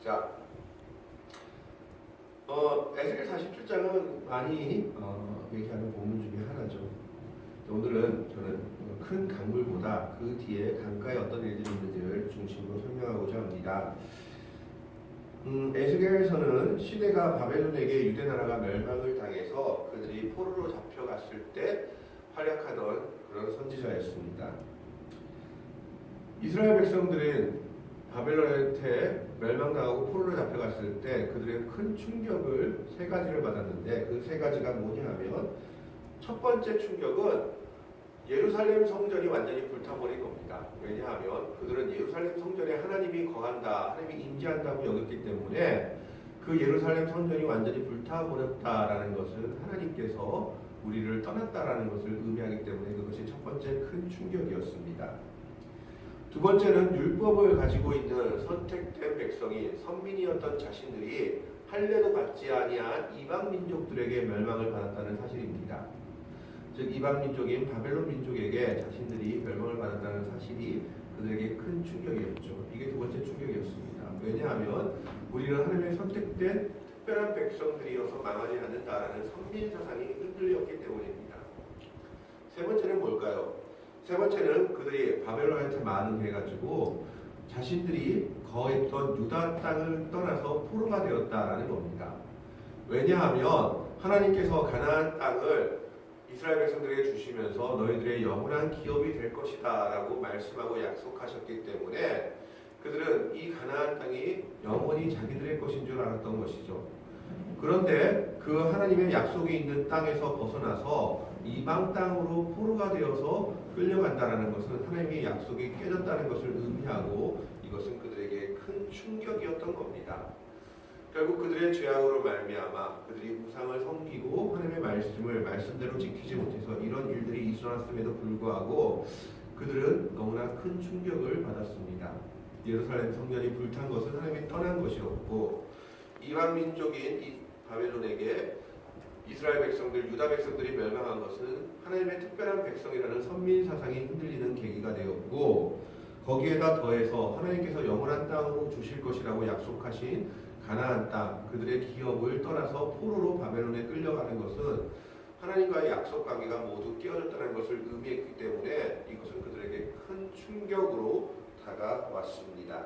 자, 에스겔 47장은 많이 얘기하는 본문 중에 하나죠. 오늘은 저는 큰 강물보다 그 뒤에 강가에 어떤 일들이 있는지를 중심으로 설명하고자 합니다. 에스겔에서는 시대가 바벨론에게 유대 나라가 멸망을 당해서 그들이 포로로 잡혀갔을 때 활약하던 그런 선지자였습니다. 이스라엘 백성들은 바벨론한테 멸망당하고 포로로 잡혀갔을 때 그들의 큰 충격을 세 가지를 받았는데 그 세 가지가 뭐냐 하면 첫 번째 충격은 예루살렘 성전이 완전히 불타버린 겁니다. 왜냐하면 그들은 예루살렘 성전에 하나님이 거한다, 하나님이 임재한다고 여겼기 때문에 그 예루살렘 성전이 완전히 불타버렸다라는 것은 하나님께서 우리를 떠났다라는 것을 의미하기 때문에 그것이 첫 번째 큰 충격이었습니다. 두 번째는 율법을 가지고 있는 선택된 백성이 선민이었던 자신들이 할례도 받지 아니한 이방 민족들에게 멸망을 받았다는 사실입니다. 즉 이방 민족인 바벨론 민족에게 자신들이 멸망을 받았다는 사실이 그들에게 큰 충격이었죠. 이게 두 번째 충격이었습니다. 왜냐하면 우리는 하나님의 선택된 특별한 백성들이어서 망하지 않는다라는 선민 사상이 흔들렸기 때문입니다. 세 번째는 뭘까요? 세 번째는 그들이 바벨론한테 반응해가지고 자신들이 거했던 유다 땅을 떠나서 포로가 되었다라는 겁니다. 왜냐하면 하나님께서 가나안 땅을 이스라엘 백성들에게 주시면서 너희들의 영원한 기업이 될 것이다 라고 말씀하고 약속하셨기 때문에 그들은 이 가나안 땅이 영원히 자기들의 것인 줄 알았던 것이죠. 그런데 그 하나님의 약속이 있는 땅에서 벗어나서 이방 땅으로 포로가 되어서 끌려간다는 것은 하나님의 약속이 깨졌다는 것을 의미하고 이것은 그들에게 큰 충격이었던 겁니다. 결국 그들의 죄악으로 말미암아 그들이 우상을 섬기고 하나님의 말씀을 말씀대로 지키지 못해서 이런 일들이 일어났음에도 불구하고 그들은 너무나 큰 충격을 받았습니다. 예루살렘 성전이 불탄 것은 하나님이 떠난 것이었고 이방 민족인 이 바벨론에게 이스라엘 백성들, 유다 백성들이 멸망한 것은 하나님의 특별한 백성이라는 선민 사상이 흔들리는 계기가 되었고 거기에다 더해서 하나님께서 영원한 땅으로 주실 것이라고 약속하신 가나안 땅, 그들의 기업을 떠나서 포로로 바벨론에 끌려가는 것은 하나님과의 약속 관계가 모두 깨어졌다는 것을 의미했기 때문에 이것은 그들에게 큰 충격으로 다가왔습니다.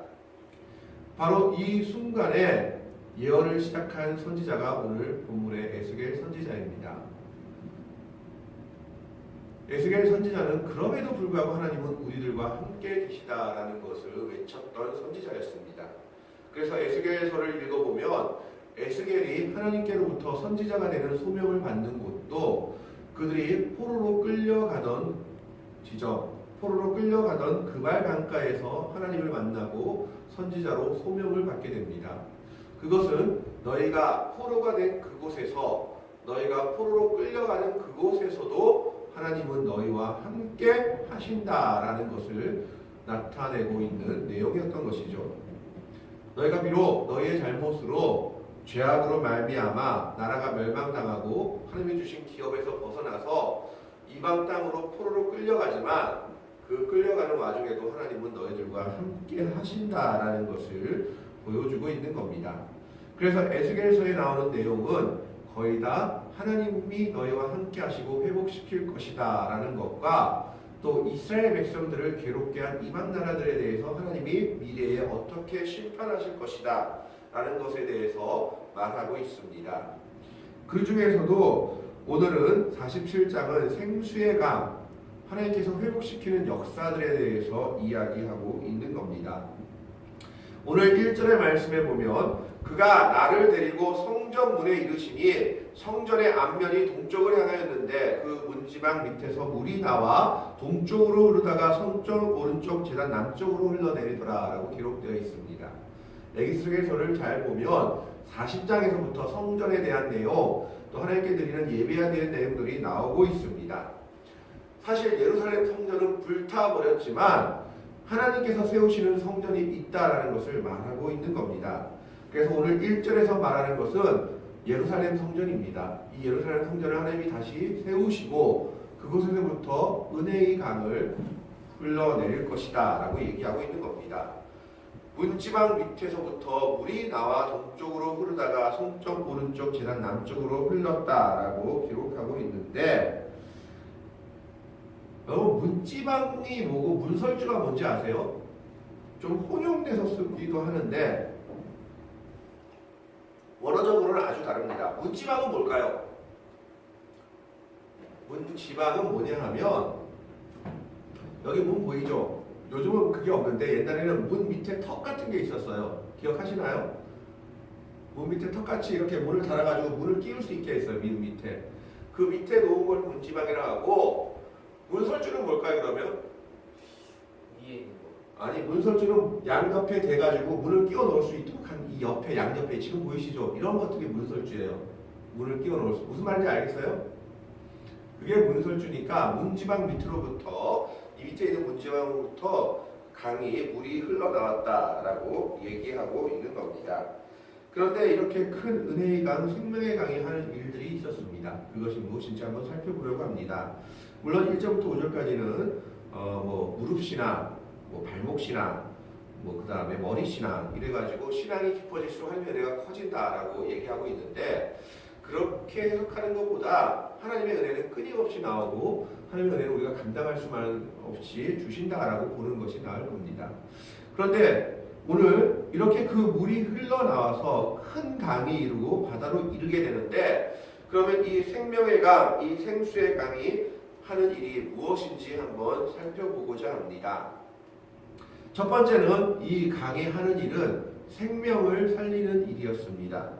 바로 이 순간에 예언을 시작한 선지자가 오늘 본문의 에스겔 선지자입니다. 에스겔 선지자는 그럼에도 불구하고 하나님은 우리들과 함께 계시다라는 것을 외쳤던 선지자였습니다. 그래서 에스겔서를 읽어보면 에스겔이 하나님께로부터 선지자가 되는 소명을 받는 곳도 그들이 포로로 끌려가던 지점, 포로로 끌려가던 그발 강가에서 하나님을 만나고 선지자로 소명을 받게 됩니다. 그것은 너희가 포로가 된 그곳에서 너희가 포로로 끌려가는 그곳에서도 하나님은 너희와 함께 하신다라는 것을 나타내고 있는 내용이었던 것이죠. 너희가 비록 너희의 잘못으로 죄악으로 말미암아 나라가 멸망당하고 하나님이 주신 기업에서 벗어나서 이방 땅으로 포로로 끌려가지만 그 끌려가는 와중에도 하나님은 너희들과 함께 하신다라는 것을 보여주고 있는 겁니다. 그래서 에스겔서에 나오는 내용은 거의 다 하나님이 너희와 함께 하시고 회복시킬 것이다 라는 것과 또 이스라엘 백성들을 괴롭게 한 이방 나라들에 대해서 하나님이 미래에 어떻게 심판하실 것이다 라는 것에 대해서 말하고 있습니다. 그 중에서도 오늘은 47장은 생수의 강, 하나님께서 회복시키는 역사들에 대해서 이야기하고 있는 겁니다. 오늘 1절의 말씀에 보면 그가 나를 데리고 성전 문에 이르시니 성전의 앞면이 동쪽을 향하였는데 그 문지방 밑에서 물이 나와 동쪽으로 흐르다가 성전 오른쪽 제단 남쪽으로 흘러내리더라 라고 기록되어 있습니다. 에스겔서를 잘 보면 40장에서부터 성전에 대한 내용 또 하나님께 드리는 예배에 대한 내용들이 나오고 있습니다. 사실 예루살렘 성전은 불타버렸지만 하나님께서 세우시는 성전이 있다라는 것을 말하고 있는 겁니다. 그래서 오늘 1절에서 말하는 것은 예루살렘 성전입니다. 이 예루살렘 성전을 하나님이 다시 세우시고 그곳에서부터 은혜의 강을 흘러내릴 것이다 라고 얘기하고 있는 겁니다. 문지방 밑에서부터 물이 나와 동쪽으로 흐르다가 송쪽 오른쪽 제단 남쪽으로 흘렀다라고 기록하고 있는데, 문지방이 뭐고 문설주가 뭔지 아세요? 좀 혼용돼서 쓰기도 하는데 원어적으로는 아주 다릅니다. 문지방은 뭘까요? 문지방은 뭐냐 하면, 여기 문 보이죠? 요즘은 그게 없는데 옛날에는 문 밑에 턱 같은 게 있었어요. 기억하시나요? 문 밑에 턱같이 이렇게 문을 달아가지고 문을 끼울 수 있게 했어요. 문 밑에. 그 밑에 놓은 걸 문지방이라고 하고, 문설주는 뭘까요 그러면? 위에 있는 거. 아니, 문설주는 양옆에 대가지고 문을 끼워 넣을 수 있도록 한 이 옆에 양옆에 지금 보이시죠? 이런 것들이 문설주예요. 문을 끼워 넣을 수. 무슨 말인지 알겠어요? 그게 문설주니까 문지방 밑으로부터, 이 밑에 있는 문지방으로부터 강이 물이 흘러나왔다라고 얘기하고 있는 겁니다. 그런데 이렇게 큰 은혜의 강, 생명의 강이 하는 일들이 있었습니다. 그것이 무엇인지 한번 살펴보려고 합니다. 물론 1절부터 5절까지는 무릎 신앙, 발목 신앙, 그 다음에 머리 신앙 이래가지고 신앙이 깊어질수록 하나님의 은혜가 커진다라고 얘기하고 있는데, 그렇게 해석하는 것보다 하나님의 은혜는 끊임없이 나오고 하나님의 은혜는 우리가 감당할 수만 없이 주신다라고 보는 것이 나을 겁니다. 그런데 오늘 이렇게 그 물이 흘러나와서 큰 강이 이루고 바다로 이르게 되는데, 그러면 이 생명의 강, 이 생수의 강이 하는 일이 무엇인지 한번 살펴보고자 합니다. 첫 번째는 이 강이 하는 일은 생명을 살리는 일이었습니다.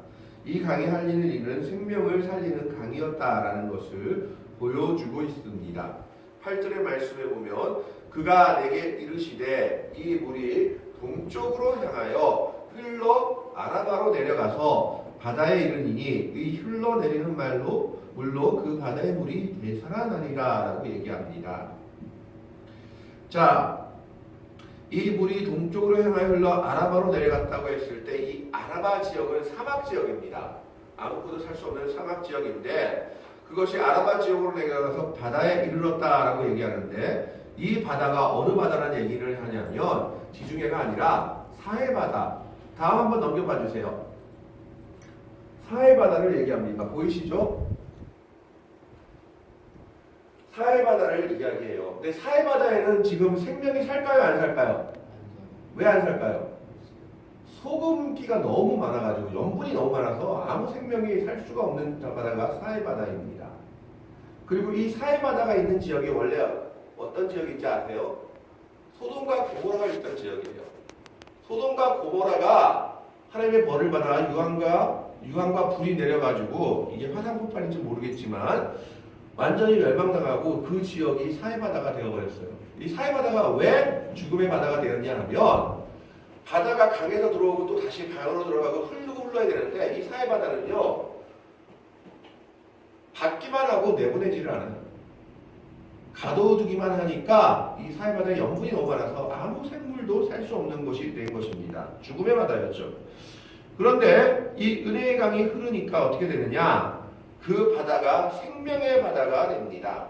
이 강이 살리는 일은 생명을 살리는 강이었다라는 것을 보여주고 있습니다. 8절의 말씀에 보면 그가 내게 이르시되 이 물이 동쪽으로 향하여 흘러 아라바로 내려가서 바다에 이르니니 이 흘러내리는 물로 그 바다의 물이 되살아나리라 라고 얘기합니다. 자, 이 물이 동쪽으로 향하여 흘러 아라바로 내려갔다고 했을 때 이 아라바 지역은 사막 지역입니다. 아무것도 살 수 없는 사막 지역인데, 그것이 아라바 지역으로 내려가서 바다에 이르렀다라고 얘기하는데, 이 바다가 어느 바다라는 얘기를 하냐면 지중해가 아니라 사해바다. 다음 한번 넘겨봐 주세요. 사해바다를 얘기합니다. 보이시죠? 사해바다를 이야기해요. 근데 사해바다에는 지금 생명이 살까요? 안 살까요? 왜 안 살까요? 소금기가 너무 많아가지고, 염분이 너무 많아서 아무 생명이 살 수가 없는 바다가 사해바다입니다. 그리고 이 사해바다가 있는 지역이 원래 어떤 지역인지 아세요? 소돔과 고모라가 있던 지역이에요. 소돔과 고모라가 하나님의 벌을 받아 유황과 불이 내려가지고, 이게 화산 폭발인지 모르겠지만 완전히 멸망당하고 그 지역이 사해바다가 되어버렸어요. 이 사해바다가 왜 죽음의 바다가 되었냐 하면, 바다가 강에서 들어오고 또 다시 강으로 들어가고 흘러야 되는데, 이 사해바다는요 받기만 하고 내보내지를 않아요. 가둬두기만 하니까 이 사해바다에 염분이 너무 많아서 아무 생물도 살 수 없는 곳이 된 것입니다. 죽음의 바다였죠. 그런데 이 은혜의 강이 흐르니까 어떻게 되느냐, 그 바다가 생명의 바다가 됩니다.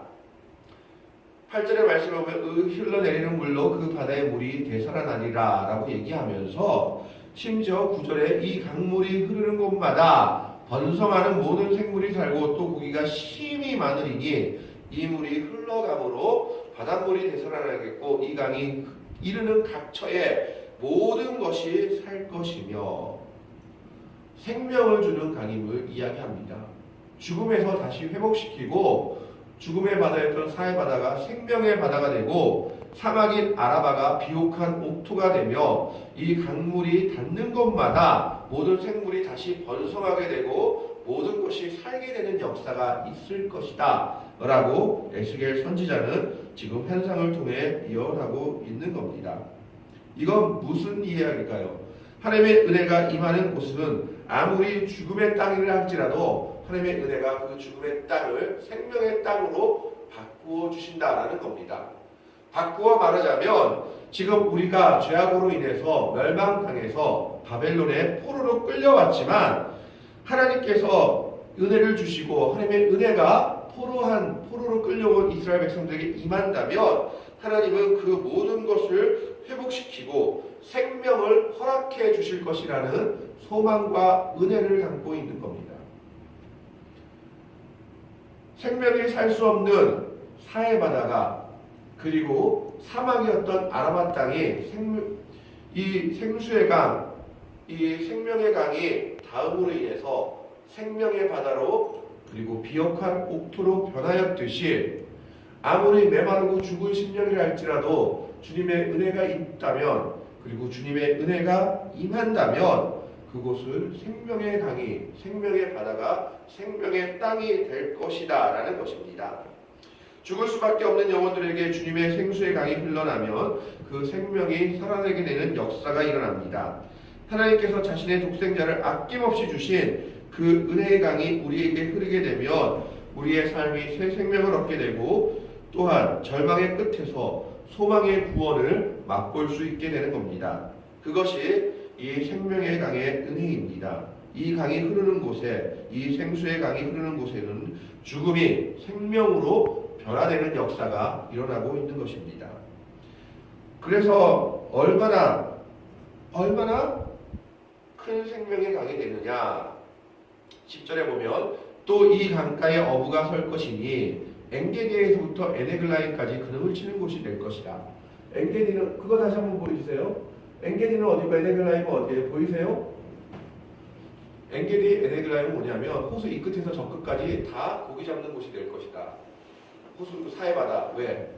8절의 말씀에 보면 흘러내리는 물로 그 바다의 물이 되살아나리라 라고 얘기하면서, 심지어 9절에 이 강물이 흐르는 곳마다 번성하는 모든 생물이 살고 또 고기가 심히 많으리니 이 물이 흘러감으로 바닷물이 되살아나겠고 이 강이 이르는 각처에 모든 것이 살 것이며, 생명을 주는 강임을 이야기합니다. 죽음에서 다시 회복시키고 죽음의 바다였던 사해바다가 생명의 바다가 되고, 사막인 아라바가 비옥한 옥토가 되며 이 강물이 닿는 곳마다 모든 생물이 다시 번성하게 되고 모든 것이 살게 되는 역사가 있을 것이다 라고 에스겔 선지자는 지금 현상을 통해 예언하고 있는 겁니다. 이건 무슨 이야기일까요? 하나님의 은혜가 임하는 곳은 아무리 죽음의 땅이라 할지라도 하나님의 은혜가 그 죽음의 땅을 생명의 땅으로 바꾸어 주신다라는 겁니다. 바꾸어 말하자면, 지금 우리가 죄악으로 인해서 멸망당해서 바벨론의 포로로 끌려왔지만, 하나님께서 은혜를 주시고 하나님의 은혜가 포로로 끌려온 이스라엘 백성들에게 임한다면, 하나님은 그 모든 것을 회복시키고 생명을 허락해 주실 것이라는 소망과 은혜를 담고 있는 겁니다. 생명이 살 수 없는 사해 바다가 그리고 사막이었던 아라바 땅이 이 생수의 강, 이 생명의 강이 다음으로 인해서 생명의 바다로 그리고 비옥한 옥토로 변하였듯이 아무리 메마르고 죽은 심령이라 할지라도 주님의 은혜가 있다면 그리고 주님의 은혜가 임한다면 그곳은 생명의 강이 생명의 바다가 생명의 땅이 될 것이다 라는 것입니다. 죽을 수밖에 없는 영혼들에게 주님의 생수의 강이 흘러나면 그 생명이 살아나게 되는 역사가 일어납니다. 하나님께서 자신의 독생자를 아낌없이 주신 그 은혜의 강이 우리에게 흐르게 되면 우리의 삶이 새 생명을 얻게 되고 또한 절망의 끝에서 소망의 구원을 맛볼 수 있게 되는 겁니다. 그것이 이 생명의 강의 은혜입니다. 이 강이 흐르는 곳에, 이 생수의 강이 흐르는 곳에는 죽음이 생명으로 변화되는 역사가 일어나고 있는 것입니다. 그래서 얼마나 큰 생명의 강이 되느냐. 10절에 보면 또 이 강가에 어부가 설 것이니 엔게디에서부터 에네글라임까지 그늘을 치는 곳이 될 것이다. 엔게디는 그거 다시 한번 보여주세요. 엔게디는 어디고 에네글라임은 어디에 보이세요? 엔게디 에네글라임은 뭐냐면 호수 이 끝에서 저 끝까지 다 고기 잡는 곳이 될 것이다. 호수 사해 바다. 왜?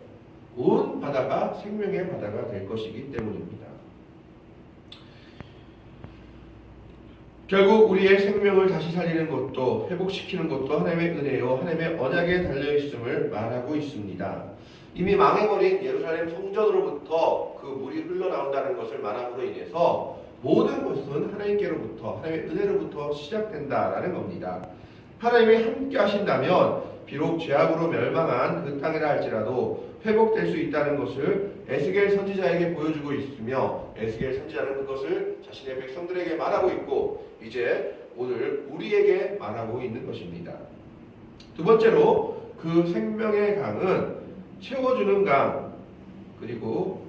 온 바다가 생명의 바다가 될 것이기 때문입니다. 결국 우리의 생명을 다시 살리는 것도 회복시키는 것도 하나님의 은혜요 하나님의 언약에 달려있음을 말하고 있습니다. 이미 망해버린 예루살렘 성전으로부터 그 물이 흘러나온다는 것을 말함으로 인해서 모든 것은 하나님께로부터 하나님의 은혜로부터 시작된다라는 겁니다. 하나님이 함께 하신다면 비록 죄악으로 멸망한 그 땅이라 할지라도 회복될 수 있다는 것을 에스겔 선지자에게 보여주고 있으며 에스겔 선지자는 그것을 자신의 백성들에게 말하고 있고 이제 오늘 우리에게 말하고 있는 것입니다. 두 번째로 그 생명의 강은 채워주는 강 그리고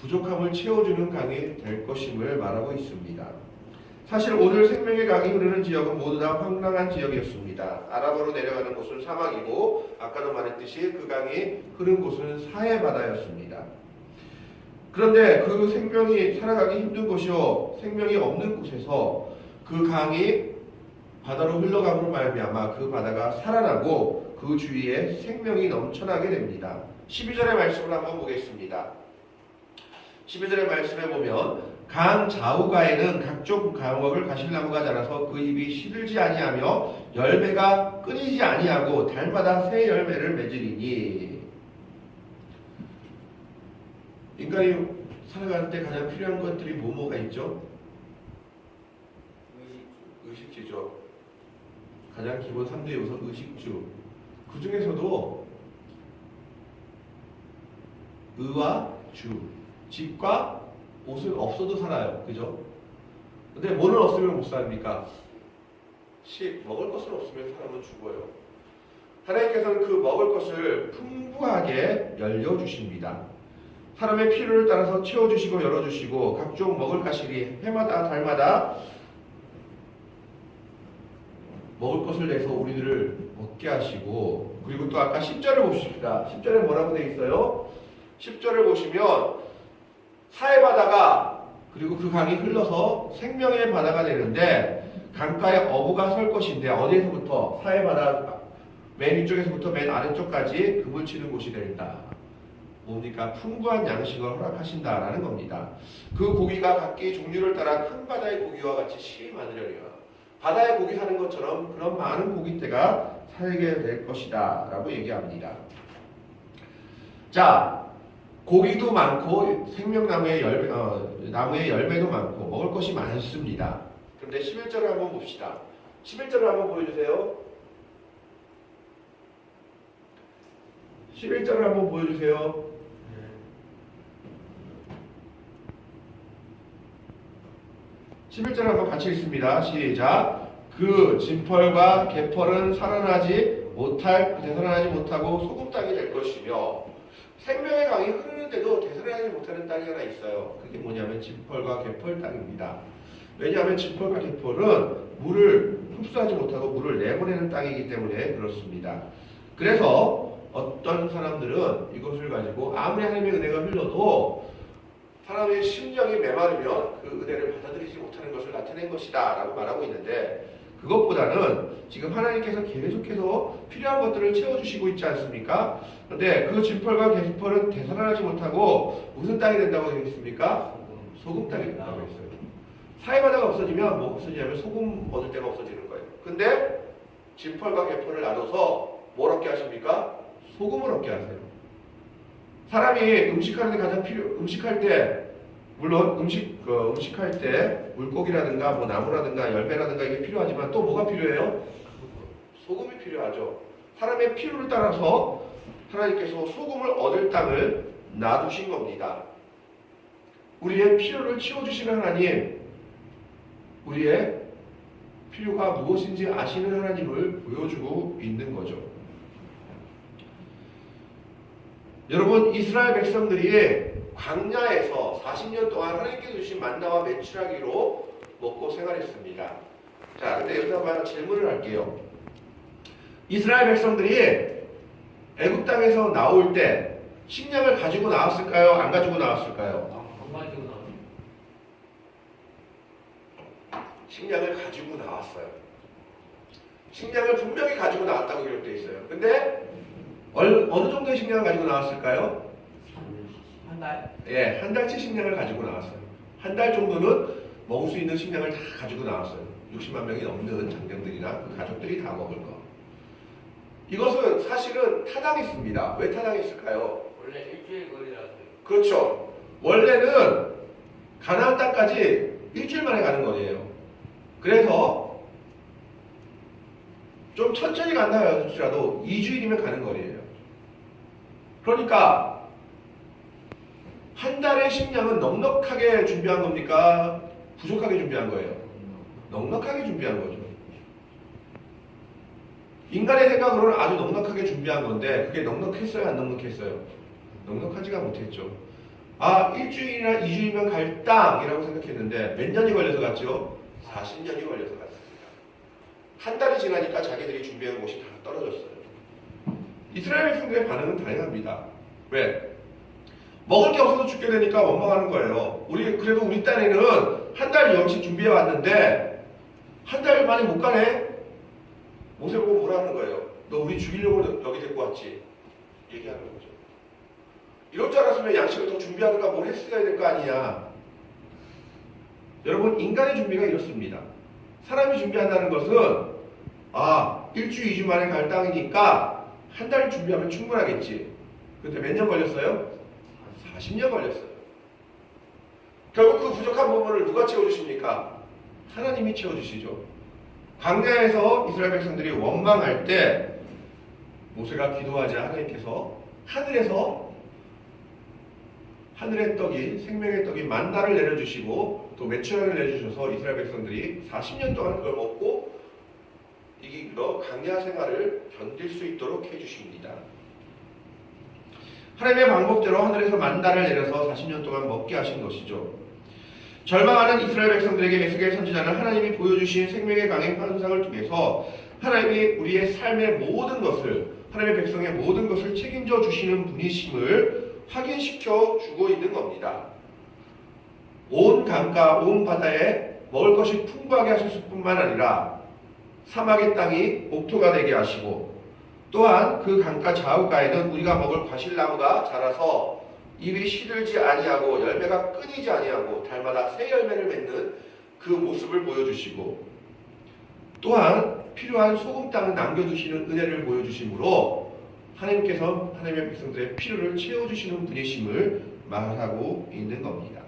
부족함을 채워주는 강이 될 것임을 말하고 있습니다. 사실 오늘 생명의 강이 흐르는 지역은 모두 다 황량한 지역이었습니다. 아랍으로 내려가는 곳은 사막이고 아까도 말했듯이 그 강이 흐른 곳은 사해 바다였습니다. 그런데 그 생명이 살아가기 힘든 곳이요 생명이 없는 곳에서 그 강이 바다로 흘러감으로 말미암아 그 바다가 살아나고 그 주위에 생명이 넘쳐나게 됩니다. 12절의 말씀을 한번 보겠습니다. 12절의 말씀에 보면 강 좌우가에는 각종 과목을 가실나무가 자라서 그 잎이 시들지 아니하며 열매가 끊이지 아니하고 달마다 새 열매를 맺으리니. 인간이 살아가는 때 가장 필요한 것들이 뭐가 있죠? 의식주죠. 가장 기본 3대 요소 의식주. 그 중에서도 의와 주, 집과 옷은 없어도 살아요. 그죠? 근데 뭐는 없으면 못 삽니까? 먹을 것은 없으면 사람은 죽어요. 하나님께서는 그 먹을 것을 풍부하게 열려주십니다. 사람의 필요를 따라서 채워주시고 열어주시고 각종 먹을 가실이 해마다 달마다 먹을 것을 내서 우리들을 먹게 하시고 그리고 또 아까 10절을 보십시다. 10절에 뭐라고 되어 있어요? 10절을 보시면 사해바다가 그리고 그 강이 흘러서 생명의 바다가 되는데 강가에 어부가 설 것인데 어디에서부터? 사해바다 맨 위쪽에서부터 맨 아래쪽까지 그물 치는 곳이 된다. 뭡니까? 풍부한 양식을 허락하신다라는 겁니다. 그 고기가 각기 종류를 따라 큰 바다의 고기와 같이 심히 많으려니와 바다의 고기 사는 것처럼 그런 많은 고기떼가 살게 될 것이다 라고 얘기합니다. 자, 고기도 많고 생명나무의 나무의 열매도 많고 먹을 것이 많습니다. 그런데 11절을 한번 봅시다. 11절을 한번 보여주세요. 11절을 한번 보여주세요. 11절 한번 같이 읽습니다. 시작. 그 진펄과 개펄은 되살아나지 못하고 소금 땅이 될 것이며 생명의 강이 흐르는데도 되살아나지 못하는 땅이 하나 있어요. 그게 뭐냐면 진펄과 개펄 땅입니다. 왜냐하면 진펄과 개펄은 물을 흡수하지 못하고 물을 내보내는 땅이기 때문에 그렇습니다. 그래서 어떤 사람들은 이것을 가지고 아무리 하나님의 은혜가 흘러도 사람의 심령이 메마르면 그 은혜를 받아들이지 못하는 것을 나타낸 것이다 라고 말하고 있는데, 그것보다는 지금 하나님께서 계속해서 필요한 것들을 채워주시고 있지 않습니까? 그런데 그 진펄과 개펄은 되살아나지 못하고 무슨 땅이 된다고 되어 있습니까? 소금 땅이 된다고 했어요. 사회바다가 없어지면 뭐 없어지냐면 소금 얻을 데가 없어지는 거예요. 근데 진펄과 개펄을 나눠서 뭘 얻게 하십니까? 소금을 얻게 하세요. 사람이 음식하는데 가장 음식할 때, 물론 음식할 때 물고기라든가 뭐 나무라든가 열매라든가 이게 필요하지만 또 뭐가 필요해요? 소금이 필요하죠. 사람의 필요를 따라서 하나님께서 소금을 얻을 땅을 놔두신 겁니다. 우리의 필요를 채워주시는 하나님, 우리의 필요가 무엇인지 아시는 하나님을 보여주고 있는 거죠. 여러분, 이스라엘 백성들이 광야에서 40년 동안 하나님께서 주신 만나와 메추라기로 먹고 생활했습니다. 자, 근데 여기서 한번 질문을 할게요. 이스라엘 백성들이 애굽 땅에서 나올 때 식량을 가지고 나왔을까요? 안 가지고 나왔을까요? 안 가지고 나왔어요. 식량을 가지고 나왔어요. 식량을 분명히 가지고 나왔다고 기록되어 있어요. 근데 어느 정도의 식량을 가지고 나왔을까요? 한 달? 예, 한 달치 식량을 가지고 나왔어요. 한 달 정도는 먹을 수 있는 식량을 다 가지고 나왔어요. 60만 명이 넘는 장병들이나 그 가족들이 다 먹을 거. 이것은 사실은 타당했습니다. 왜 타당했을까요? 원래 일주일 거리라서요. 그렇죠. 원래는 가나안 땅까지 일주일 만에 가는 거리예요. 그래서 좀 천천히 간다 할지라도 2주일이면 가는 거리예요. 그러니까 한 달의 식량은 넉넉하게 준비한 겁니까? 부족하게 준비한 거예요? 넉넉하게 준비한 거죠. 인간의 생각으로는 아주 넉넉하게 준비한 건데 그게 넉넉했어요? 안 넉넉했어요? 넉넉하지가 못했죠. 아, 일주일이나 2주일이면 갈 땅이라고 생각했는데 몇 년이 걸려서 갔죠? 40년이 걸려서 갔습니다. 한 달이 지나니까 자기들이 준비한 곳이 다 떨어졌어요. 이스라엘 백성들의 반응은 다양합니다. 왜? 먹을 게 없어서 죽게 되니까 원망하는 거예요. 그래도 우리 딴에는 한 달 영식 준비해 왔는데 한 달 만에 못 가네? 모세 보고 뭐라 하는 거예요? 너 우리 죽이려고 여기 데리고 왔지? 얘기하는 거죠. 이럴 줄 알았으면 양식을 더 준비하든가 뭘 했어야 될 거 아니냐. 여러분, 인간의 준비가 이렇습니다. 사람이 준비한다는 것은 일주, 2주 만에 갈 땅이니까 한 달 준비하면 충분하겠지. 근데 몇 년 걸렸어요? 40년 걸렸어요. 결국 그 부족한 부분을 누가 채워주십니까? 하나님이 채워주시죠. 광야에서 이스라엘 백성들이 원망할 때 모세가 기도하자 하나님께서 하늘의 떡이, 생명의 떡이 만나를 내려주시고 또 메추라기를 내주셔서 이스라엘 백성들이 40년 동안 그걸 먹고 이기고 광야 생활을 견딜 수 있도록 해주십니다. 하나님의 방법대로 하늘에서 만나를 내려서 40년 동안 먹게 하신 것이죠. 절망하는 이스라엘 백성들에게 에스겔 선지자는 하나님이 보여주신 생명의 강의 환상을 통해서 하나님이 우리의 삶의 모든 것을, 하나님의 백성의 모든 것을 책임져 주시는 분이심을 확인시켜 주고 있는 겁니다. 온 강가, 온 바다에 먹을 것이 풍부하게 하셨을 뿐만 아니라 사막의 땅이 옥토가 되게 하시고 또한 그 강가 좌우가에는 우리가 먹을 과실나무가 자라서 잎이 시들지 아니하고 열매가 끊이지 아니하고 달마다 새 열매를 맺는 그 모습을 보여주시고 또한 필요한 소금 땅을 남겨두시는 은혜를 보여주심으로 하나님께서 하나님의 백성들의 필요를 채워주시는 분이심을 말하고 있는 겁니다.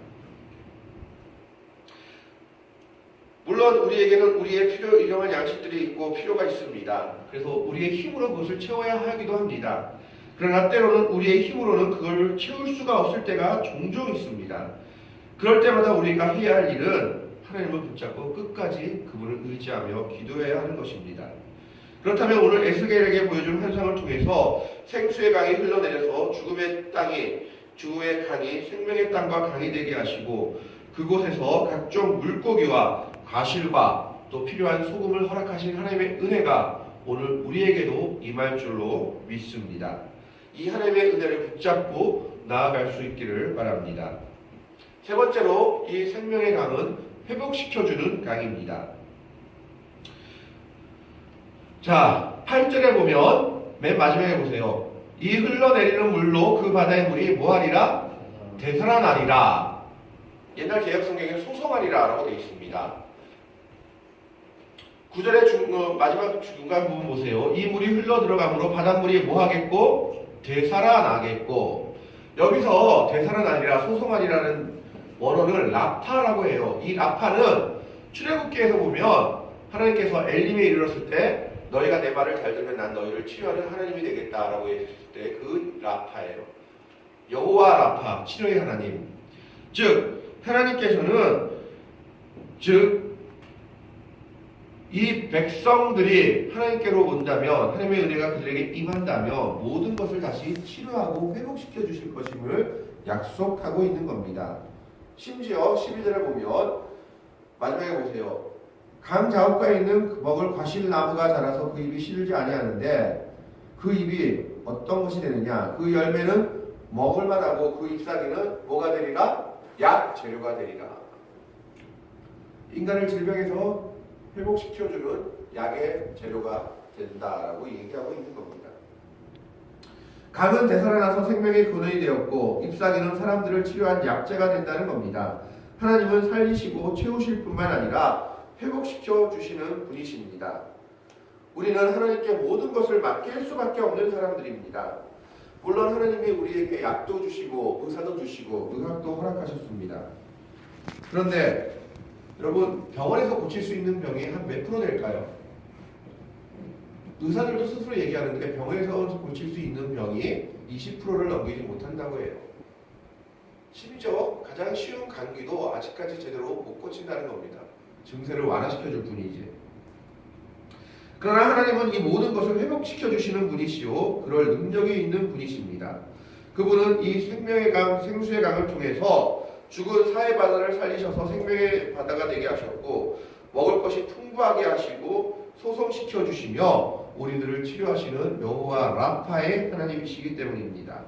물론 우리에게는 우리의 일용할 양식들이 있고 필요가 있습니다. 그래서 우리의 힘으로 그것을 채워야 하기도 합니다. 그러나 때로는 우리의 힘으로는 그걸 채울 수가 없을 때가 종종 있습니다. 그럴 때마다 우리가 해야 할 일은 하나님을 붙잡고 끝까지 그분을 의지하며 기도해야 하는 것입니다. 그렇다면 오늘 에스겔에게 보여준 환상을 통해서 생수의 강이 흘러내려서 죽음의 강이 생명의 땅과 강이 되게 하시고 그곳에서 각종 물고기와 과실과 또 필요한 소금을 허락하신 하나님의 은혜가 오늘 우리에게도 임할 줄로 믿습니다. 이 하나님의 은혜를 붙잡고 나아갈 수 있기를 바랍니다. 세 번째로 이 생명의 강은 회복시켜주는 강입니다. 자, 8절에 보면 맨 마지막에 보세요. 이 흘러내리는 물로 그 바다의 물이 뭐하리라? 되살아나리라. 옛날 개혁성경에 소성하리라 라고 되어 있습니다. 9절의 마지막 중간 부분 보세요. 이 물이 흘러 들어가므로 바닷물이 뭐하겠고? 되살아나겠고. 여기서 되살아나리라, 소성하리라는 원어를 라파라고 해요. 이 라파는 출애굽기에서 보면 하나님께서 엘림에 이르렀을 때 너희가 내 말을 잘 들으면 난 너희를 치료하는 하나님이 되겠다라고 했을 때 그 라파예요. 여호와 라파, 치료의 하나님. 즉 하나님께서는 이 백성들이 하나님께로 온다면 하나님의 은혜가 그들에게 임한다면 모든 것을 다시 치료하고 회복시켜 주실 것임을 약속하고 있는 겁니다. 심지어 12절에 보면 마지막에 보세요. 강 좌우가에 있는 먹을 과실나무가 자라서 그 잎이 시들지 아니하는데 그 잎이 어떤 것이 되느냐? 그 열매는 먹을 만하고 그 잎사귀는 뭐가 되리라? 약 재료가 되리라. 인간을 질병에서 회복시켜주는 약의 재료가 된다라고 얘기하고 있는 겁니다. 강은 되살아나서 생명의 근원이 되었고 잎사귀는 사람들을 치료한 약재가 된다는 겁니다. 하나님은 살리시고 채우실 뿐만 아니라 회복시켜 주시는 분이십니다. 우리는 하나님께 모든 것을 맡길 수밖에 없는 사람들입니다. 물론 하나님이 우리에게 약도 주시고 의사도 주시고 의학도 허락하셨습니다. 그런데 여러분 병원에서 고칠 수 있는 병이 한 몇 프로 될까요? 의사들도 스스로 얘기하는데 병원에서 고칠 수 있는 병이 20%를 넘기지 못한다고 해요. 심지어 가장 쉬운 감기도 아직까지 제대로 못 고친다는 겁니다. 증세를 완화시켜줄 뿐이지. 그러나 하나님은 이 모든 것을 회복시켜주시는 분이시오 그럴 능력이 있는 분이십니다. 그분은 이 생명의 강, 생수의 강을 통해서 죽은 사해 바다를 살리셔서 생명의 바다가 되게 하셨고 먹을 것이 풍부하게 하시고 소성시켜 주시며 우리들을 치료하시는 여호와 라파의 하나님이시기 때문입니다.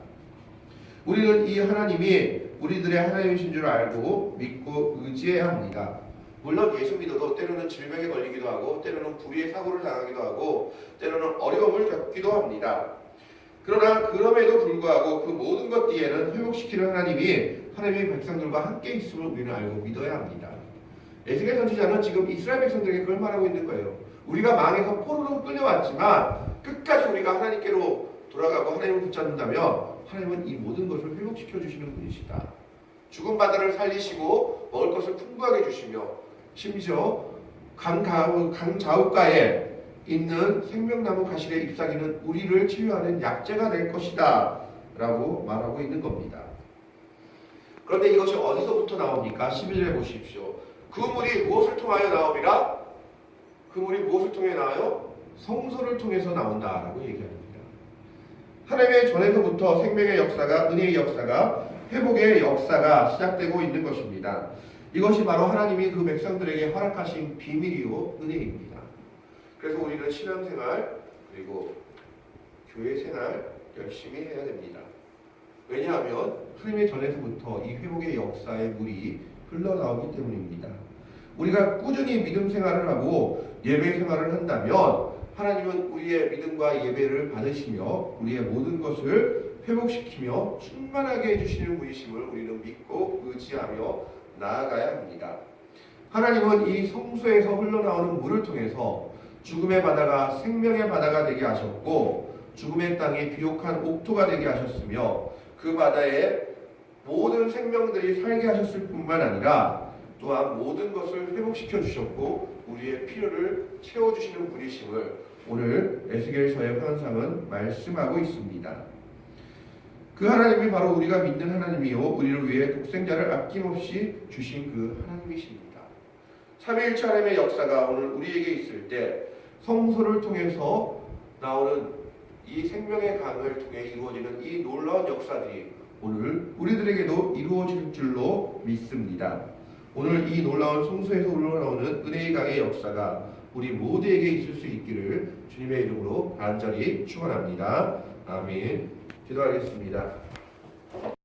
우리는 이 하나님이 우리들의 하나님이신 줄 알고 믿고 의지해야 합니다. 물론 예수 믿어도 때로는 질병에 걸리기도 하고 때로는 불의의 사고를 당하기도 하고 때로는 어려움을 겪기도 합니다. 그러나 그럼에도 불구하고 그 모든 것 뒤에는 회복시키는 하나님이 하나님의 백성들과 함께 있음을 우리는 알고 믿어야 합니다. 에스겔 선지자는 지금 이스라엘 백성들에게 그걸 말하고 있는 거예요. 우리가 망해서 포로로 끌려왔지만 끝까지 우리가 하나님께로 돌아가고 하나님을 붙잡는다면 하나님은 이 모든 것을 회복시켜 주시는 분이시다. 죽은 바다를 살리시고 먹을 것을 풍부하게 주시며 심지어 강 좌우가에 있는 생명나무 가실의 잎사귀는 우리를 치유하는 약재가 될 것이다 라고 말하고 있는 겁니다. 그런데 이것이 어디서부터 나옵니까? 11절에 보십시오. 그 물이 무엇을 통하여 나옵니까? 그 물이 무엇을 통해 나와요? 성소를 통해서 나온다라고 얘기합니다. 하나님의 전에서부터 생명의 역사가, 은혜의 역사가, 회복의 역사가 시작되고 있는 것입니다. 이것이 바로 하나님이 그 백성들에게 허락하신 비밀이요 은혜입니다. 그래서 우리는 신앙생활 그리고 교회생활 열심히 해야 됩니다. 왜냐하면 하나님의 전에서부터 이 회복의 역사의 물이 흘러나오기 때문입니다. 우리가 꾸준히 믿음 생활을 하고 예배 생활을 한다면 하나님은 우리의 믿음과 예배를 받으시며 우리의 모든 것을 회복시키며 충만하게 해주시는 분이심을 우리는 믿고 의지하며 나아가야 합니다. 하나님은 이 성소에서 흘러나오는 물을 통해서 죽음의 바다가 생명의 바다가 되게 하셨고 죽음의 땅이 비옥한 옥토가 되게 하셨으며 그 바다에 모든 생명들이 살게 하셨을 뿐만 아니라 또한 모든 것을 회복시켜 주셨고 우리의 필요를 채워주시는 분이심을 오늘 에스겔서의 환상은 말씀하고 있습니다. 그 하나님이 바로 우리가 믿는 하나님이요 우리를 위해 독생자를 아낌없이 주신 그 하나님이십니다. 삼위일체 하나님의 역사가 오늘 우리에게 있을 때 성소를 통해서 나오는 이 생명의 강을 통해 이루어지는 이 놀라운 역사들이 오늘 우리들에게도 이루어질 줄로 믿습니다. 오늘 이 놀라운 성소에서 흘러나오는 은혜의 강의 역사가 우리 모두에게 있을 수 있기를 주님의 이름으로 간절히 축원합니다. 아멘. 기도하겠습니다.